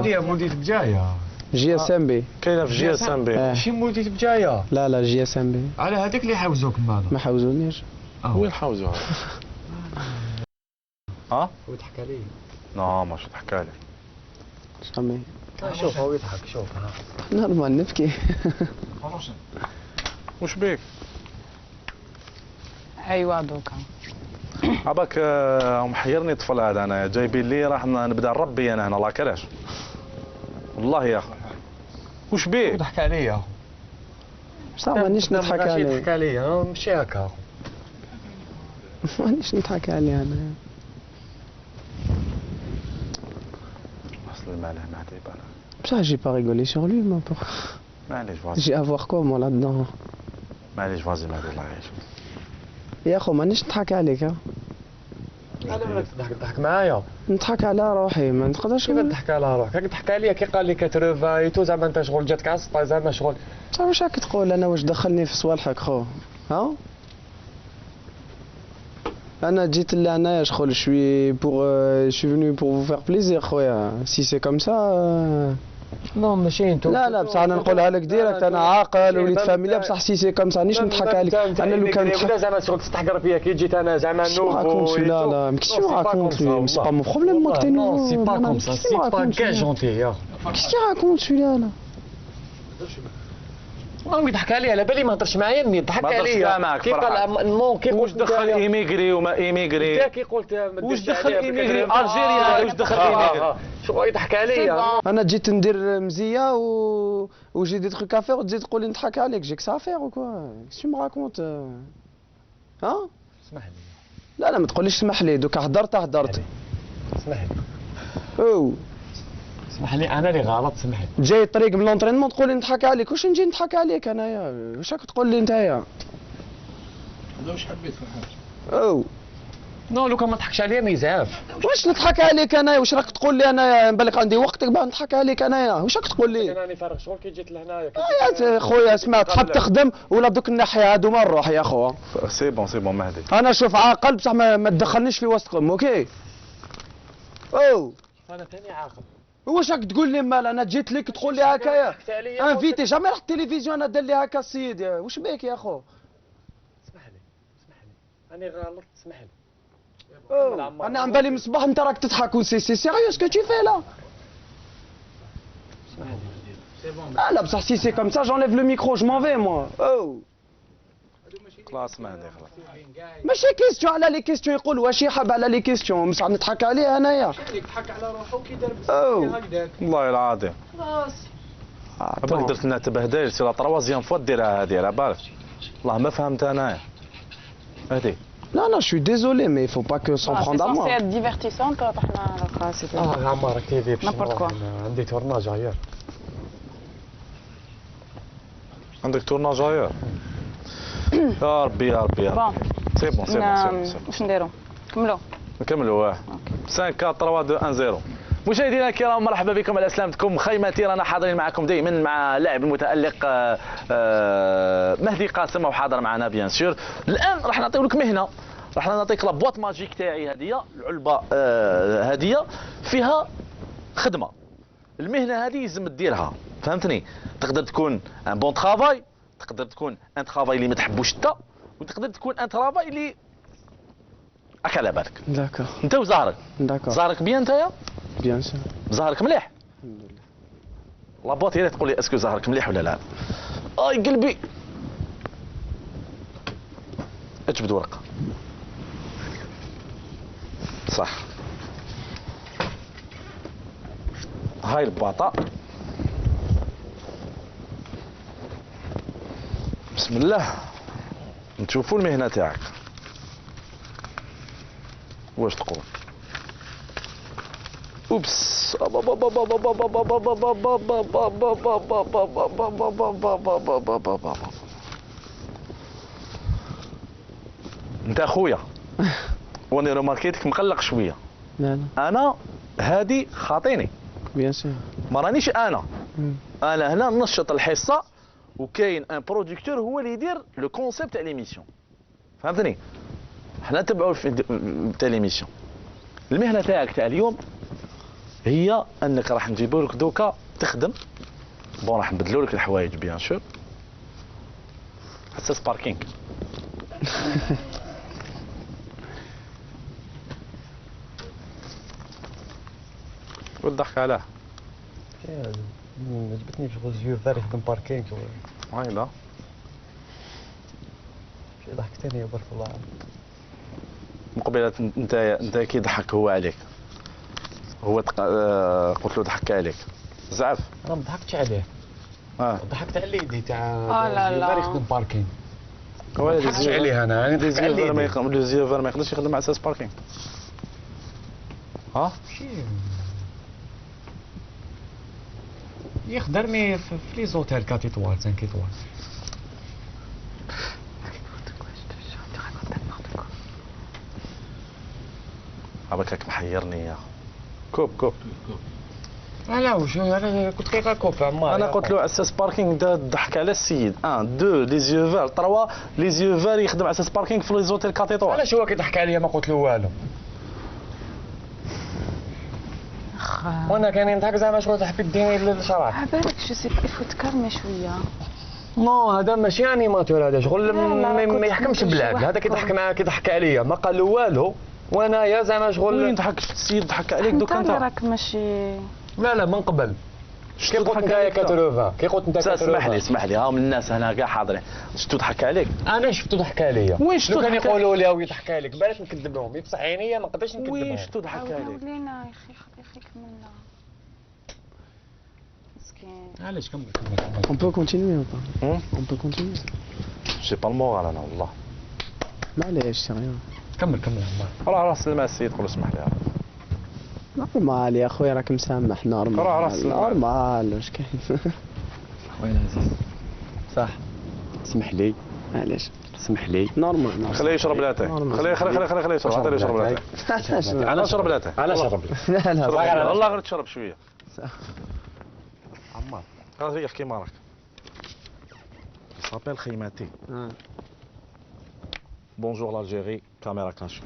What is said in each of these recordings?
هذه مولدية بجاية. جي اس ام بي كاينه في جي اس ام بي. ماشي مولدية بجاية. لا جي اس ام بي. على هذاك اللي حوزوك معنا. ما حوزونيش. وين حوزوها؟ ها؟ هو يضحك علي. لا ماشي ضحك عليك. سامي. شوف هو يضحك شوف ها. نورمال نبكي. واش بيك؟ ايوا دوكا عباك محيرني الطفل هذا، انا جايبين لي راح نبدا نربي انا هنا لا كراش. والله يا اخو واش بيك؟ يضحك عليا. بصح مانيش نضحك عليه. يضحك عليا ماشي هكا. مانيش نضحك عليه انا. وصل المال هنا دابا. بصح جي با ريغولي سور لوي ما بور. معليش فازي. جي افوار كوا مو لا دون. معليش فازي ما الله يعيش. يا خو مانيش نضحك عليك. انا مالك تضحك معايا. نضحك على روحي ما نقدرش. كيف تضحك على روحك؟ راك تضحك عليا كي قال لي كتروفايتو زعما انت شغل جاتك عصطه زعما شغل. صافي واش راك تقول انا واش دخلني في صوالحك خو؟ ها؟ انا جيت لهنايا شغل شوي شوي فينو بور فو فير بليزير خويا سي سي كوم سا. نو ماشي انتو. لا بصح انا نقولها لك ديريكت انا عاقل وليد فاميليا بصح سي سي كوم سا نيش نضحك عليك. انا لو كان ولا زعما شغل تستحقر فيا كي جيت انا زعما نوفو. لا ما كيش راكونت لي سي با مون بروبليم ماك تي نو سي با كوم سا سي با كا جونتي يا. كيش راكونت سوي انا؟ هو يضحك عليا على بالي ما هضرش معايا مني ضحك عليا كي قال نو كي واش دخل ايميغري وما ايميغري؟ انت كي قلت واش دخل ايميغري الجيريا واش دخل ايميغري؟ شو يضحك عليا. انا جيت ندير مزيه وجي دي تخيك افير وتزيد تقول لي نضحك عليك جيك سافير وكوا كيش مراكونت ها؟ اسمح لي. لا ما تقوليش اسمح لي دوكا هضرت اسمح لي. او اسمح لي انا اللي غلط اسمح لي. جاي طريق من لونطرينمون تقول لي نضحك عليك واش نجي نضحك عليك انايا واش راك تقول لي نتايا؟ لا واش حبيت في الحاجه. او نو لو كان ما تضحكش عليا ما يزعف. واش نضحك عليك انايا واش راك تقول لي انايا نبالك عندي وقتك باه نضحك عليك انايا واش راك تقول لي؟ انا راني فارغ شغل كي جيت لهنايا. يا خويا اسمع تحب تخدم ولا دوك الناحيه هادو ما نروح يا خو. سي بون مهدي. انا شوف عاقل بصح ما تدخلنيش في وسطكم اوكي. او انا ثاني عاقل. واش راك تقول لي مال انا جيت لك تقول لي هكايا انفيتي جامي رحت التلفزيون انا دار لي هكا السيد واش بيك يا خو؟ اسمح لي راني غلط اسمح لي. انا عم بالي من الصباح انت راك تضحك سي سيريوس كو تي في لا. اسمح لي. لا بصح سي سي كوم سا جونليف لو ميكرو جو مون في موا. او خلاص مهدي خلاص. ماشي كيستيون على لي كيستيون يقول واش يحب على لي كيستيون بصح نضحك عليه انايا. يضحك على روحه كي دار او هكذاك. والله العظيم. خلاص. عباك درت لنا تبهدل سي لا تروازيام فوا ديرها هادي على بالك. والله ما فهمت انايا. هادي. لا je suis désolé mais il faut pas que s'en prendre à moi. C'est censé être divertissant طحنا سيتي. عمار كيفي باش N'importe quoi. عندي تورناج غير. عندك تورناج غير. يا ربي يا ربي يا ربي. سي بون واش نديرو؟ نكملو. نكملوا 5 4 3 2 1 0. مشاهدينا الكرام مرحبا بكم على سلامتكم خيمتي. رانا حاضرين معكم دائما مع اللاعب المتالق مهدي قاسم وحاضر معنا بيان سور. الان راح نعطيو لك مهنه، راح نعطيك لابواط ماجيك تاعي هذه العلبه هذه فيها خدمه. المهنه هذه لازم ديرها فهمتني. تقدر تكون ان بون ترافاي، تقدر تكون ان ترافاي اللي ما تحبوش انت، وتقدر تكون ان ترافاي اللي راك على بالك. داكور انت وزهرك. داكور زهرك بيان نتايا؟ بيان سور. زهرك مليح؟ الحمد لله. لابوط هي اللي تقول لي اسكو زهرك مليح ولا لا. اي قلبي. اجبد ورقه. صح. هاي الباطا. بسم الله. نشوفوا المهنه تاعك. واش تقول؟ اوبس انت اخويا واني رماركيتك مقلق شويه. لا انا هادي خاطيني بيان سور ما رانيش انا هنا ننشط الحصه وكاين ان برودكتور هو اللي يدير لو كونسيبت تاع ليميسيون فهمتني. حنا نتبعوا تاع ليميسيون. المهنه تاعك تاع اليوم هي انك راح نجيبوا لك دوكا تخدم بون راح نبدلوا لك الحوايج بيان سور حساس باركينغ والضحك علاه ما عجبتنيش شغل زيو فار يخدم باركينغ هايلا شي ضحكتني يا بارك الله. مقبلة انت كي ضحك هو عليك هو قلت له ضحك عليك زعف انا ما ضحكتش عليه ضحكت على اليدي تاع لا لا. فار يخدم باركينغ هو ما ضحكتش عليه انا ضحكت على ما اليدي. يقدر ما يقدرش يخدم على اساس باركينغ ها يخدمني في لي زوتيل 4 ايطوال 5 ايطوال. هاك محيرني يا كوب لا وش انا كنت كيف كوب عمار. انا قلت له على اساس باركينغ ضحك على السيد 1 2 لي زيو فار 3 لي زيو فار يخدم على اساس باركينغ في لي زوتيل 4 ايطوال. علاش هو كيضحك عليا ما قلت له والو وانا كان يضحك زعما شغل حبيت ديني للشرع. عبالك جو سي يفوت تكرمي شويه. نو هذا ماشي انيماتور هذا شغل لا، لا، ما كنت يحكمش نقول شي بلاك واحد هذا كيضحك كون. معاه كيضحك عليا ما قال له والو وانايا زعما وين شغل ضحك السيد ضحك عليك دوك انت انت راك ماشي لا من قبل كي شتو قلت ضحك انت عليك 80 كي قلت انت 80 اسمح لي هاهم الناس هنا كاع حاضرين شتو ضحك عليك انا شفتو ضحك عليا وين شفتو لو كان ضحك يقولوا لي وي ضحك عليك بلاش نكذب لهم بصح عينيا ما نقدرش نكذب وين لهم. شتو ضحك عليك ولينا يا اخي كملنا مسكين. علاش كمل On peut continuer ou pas Hein On peut continuer. جي با المورال انا والله معليش سي ريان. كمل عمار. روح سلم على السيد قول له اسمح لي نورمال يا خويا راك مسامح نورمال. راه سلم. نورمال واش كاين. خويا العزيز صح اسمح لي معليش اسمح لي نورمال. خليه يشرب لاتاي خليه يشرب عطيه يشرب لاتاي انا شرب لاتاي انا شرب لي لا لا والله غير تشرب شويه عمار. راه هي كيما راك صابيل خيماتي بونجور لالجيري كاميرا كاشو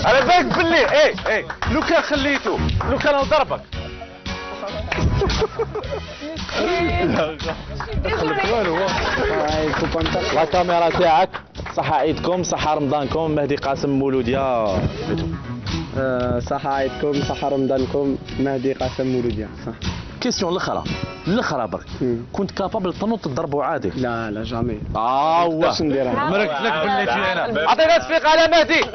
على بالك باللي اي لو كان خليته لو كان ضربك لا كاميرا تاعك صحة عيدكم صحة رمضانكم مهدي قاسم مولوديا صحة عيدكم صحة رمضانكم مهدي قاسم مولوديا صح. كيسيون الاخرى برك كنت كابابل تنوض تضربوا عادي لا جامي. واه باش نديرها. مركت لك باللي فينا عطينا تصفيق على مهدي